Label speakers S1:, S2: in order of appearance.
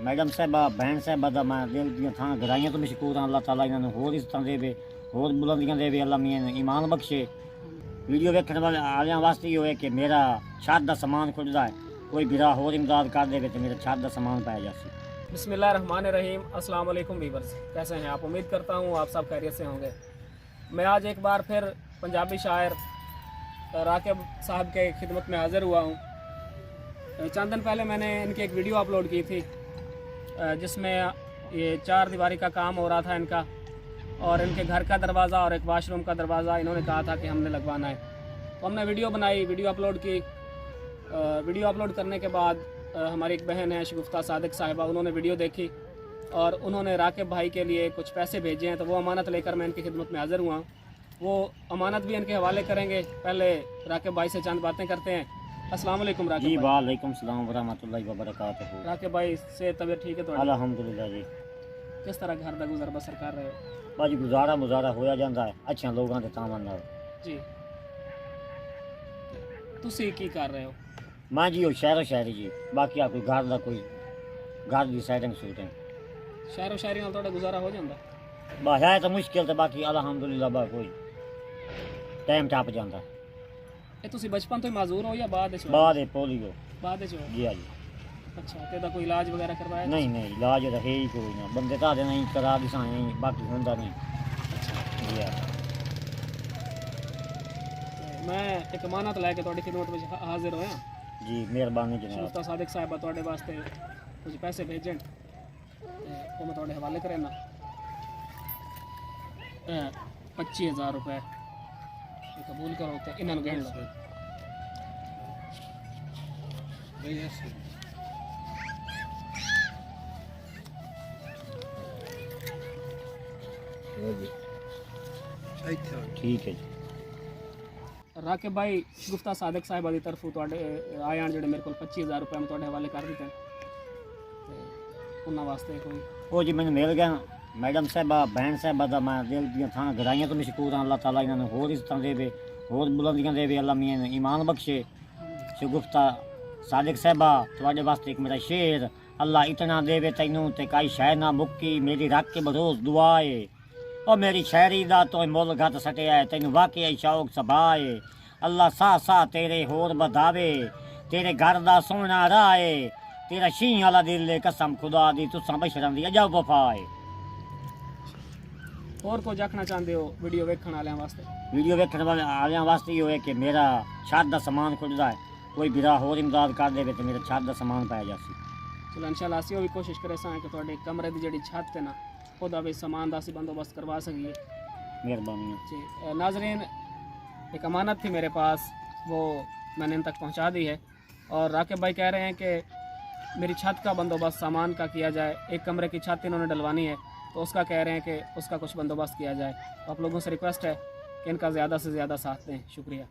S1: Madam साहबा बहन साहबा दा मैं दिल दियां थां गराइयां तो मशकूर हां। अल्लाह ताला इन्हां नूं होर इज़्ज़तां देवे, होर बुलंदियां देवे। अल्लाह मियां ईमान बख्शे। वीडियो वेखण वालियां वास्ते इहो है कि मेरा छत दा समान खुजदा है, कोई बिरा होर इमदाद कर देवे तो मेरा छत दा समान पाया जासी।
S2: बिस्मिल्लाहिर्रहमानिर्रहीम। अस्सलाम वालेकुम वीवर्स, कैसे हैं आप? उम्मीद करता हूँ आप सब खैरियत से होंगे। मैं आज एक बार फिर पंजाबी शायर राकिब साहब के खिदमत में हाज़िर हुआ हूँ। चंद दिन पहले मैंने इनकी एक वीडियो अपलोड की थी जिसमें ये 4 दीवारी का काम हो रहा था इनका, और इनके घर का दरवाज़ा और एक वाशरूम का दरवाज़ा इन्होंने कहा था कि हमने लगवाना है। तो हमने वीडियो बनाई, वीडियो अपलोड की। वीडियो अपलोड करने के बाद हमारी एक बहन है शगुफ्ता सादिक साहिबा, उन्होंने वीडियो देखी और उन्होंने राकिब भाई के लिए कुछ पैसे भेजे हैं। तो वो अमानत लेकर मैं इनकी खिदमत में हाज़िर हुआ हूँ। वो अमानत भी इनके हवाले करेंगे। पहले राकिब भाई से चंद बातें करते हैं। अस्सलाम वालेकुम राकिब
S1: जी
S2: भाई।
S1: वालेकुम सलाम व रहमतुल्लाहि व बरकातहू।
S2: राकिब भाई से तबीयत ठीक है तो
S1: अल्हम्दुलिल्लाह जी।
S2: किस तरह घर का गुजर बसर कर रहे हो?
S1: भाजी गुजारा मुजारा होया जांदा है अच्छे लोगों के तावन नाल।
S2: जी, तुसी की कर रहे हो?
S1: मैं जी वो शहरो शहरी जी, बाकी आप कोई घर दा कोई घर की सेटिंग सूटिंग
S2: शहरो शायरी नाल ਤੁਹਾਡਾ गुजारा हो जाता?
S1: बस है तो मुश्किल तो बाकी अल्हम्दुलिल्लाह बा कोई टाइम टप जाता।
S2: ਇਹ ਤੁਸੀਂ बचपन तो ही माजूर हो या बाद ਵਿੱਚ?
S1: बाद पोलियो
S2: बाद ਵਿੱਚ ਹੋ?
S1: जी हाँ जी।
S2: ਅੱਛਾ, ਤੇ ਇਹਦਾ ਕੋਈ ਇਲਾਜ ਵਗੈਰਾ ਕਰਵਾਇਆ?
S1: नहीं नहीं इलाज तो है ही कोई ना, बंदे तो नहीं करा दिसा नहीं, बाकी होंदा नहीं। जी हाँ।
S2: ਤੇ ਮੈਂ ਇੱਕ ਅਮਾਨਤ ਲੈ ਕੇ ਤੁਹਾਡੀ ਖਿਦਮਤ ਵਿੱਚ ਹਾਜ਼ਰ ਹੋਇਆ।
S1: जी मेहरबानी जनाब।
S2: ਸ਼ਗੁਫਤਾ ਸਾਦਿਕ ਸਾਹਿਬਾ ਤੁਹਾਡੇ ਵਾਸਤੇ ਕੁਝ ਪੈਸੇ ਭੇਜਣ ਤੇ ਉਹ ਮੈਂ ਤੁਹਾਡੇ ਹਵਾਲੇ ਕਰਾਂਗਾ। 25,000 रुपए ਇਹ ਕਬੂਲ ਕਰੋ ਤੇ ਇਹਨਾਂ ਨੂੰ ਗਿਣ ਲਓ।
S1: ठीक है जी।
S2: ਰਾਕਿਬ ਭਾਈ ਸ਼ਗੁਫਤਾ ਸਾਦਿਕ ਸਾਹਿਬਾ ਦੀ ਤਰਫੋਂ ਤੁਹਾਡੇ ਆਏ ਹਨ ਜਿਹੜੇ ਮੇਰੇ ਕੋਲ 25,000 रुपए ਮੈਂ ਤੁਹਾਡੇ ਹਵਾਲੇ ਕਰ ਦਿੱਤੇ ਤੇ ਉਹਨਾਂ ਵਾਸਤੇ ਕੋਈ
S1: वो जी मैंने मिल गया मैडम साहबा बहन साहबा दा मैं दिल दियां थां गराइयां तो मशकूर हां। अल्लाह ताला इन्हां नूं होर इज़्ज़तां देवे, होर बुलंदियां देवे। अल्लाह मियां ईमान बख्शे। शगुफ्ता सादिक साहबा तुहाडे वास्ते एक मेरा शेर, अल्लाह इतना देवे तैनूं ते काई शै ना मुक्की, मेरी रख के बरोज़ दुआ है। ओ मेरी शायरी दा तो मुल घट सटिया है, तैनूं वाकई शौक सभाए। अल्लाह सा सा तेरे होर बधावे, तेरे घर दा सोहना राह है, तेरा शीं वाला दिल है, कसम खुदा दी तुसां बशरां दी अजब वफा है।
S2: ਹੋਰ ਕੁਝ ਆਖਣਾ ਚਾਹੁੰਦੇ ਹੋ ਵੀਡੀਓ ਵੇਖਣ ਵਾਲਿਆਂ ਵਾਸਤੇ?
S1: वीडियो वेखण वालियां वास्ते इहो है कि मेरा छत दा समान खुजदा है, कोई बिरा होर इमदाद कर देवे तो मेरा छत दा समान पाया जासी।
S2: ਚਲੋ ਇਨਸ਼ਾਅੱਲਾ ਅਸੀਂ ਉਹ ਵੀ ਕੋਸ਼ਿਸ਼ ਕਰੇ ਸਾਂ ਕਿ ਤੁਹਾਡੇ ਕਮਰੇ ਦੀ ਜਿਹੜੀ ਛੱਤ ਹੈ ਨਾ ਉਹਦਾ ਵੀ ਸਮਾਨ ਦਾ ਅਸੀਂ ਬੰਦੋਬਸਤ करवा सकिए।
S1: मेहरबानी।
S2: जी नाजरीन, एक अमानत थी मेरे पास, वो मैंने इन तक पहुंचा दी है। और राकिब भाई कह रहे हैं कि मेरी छत का बंदोबस्त सामान का किया जाए। एक कमरे की छत इन्होंने डलवानी है तो उसका कह रहे हैं कि उसका कुछ बंदोबस्त किया जाए। तो आप लोगों से रिक्वेस्ट है कि इनका ज़्यादा से ज़्यादा साथ दें। शुक्रिया।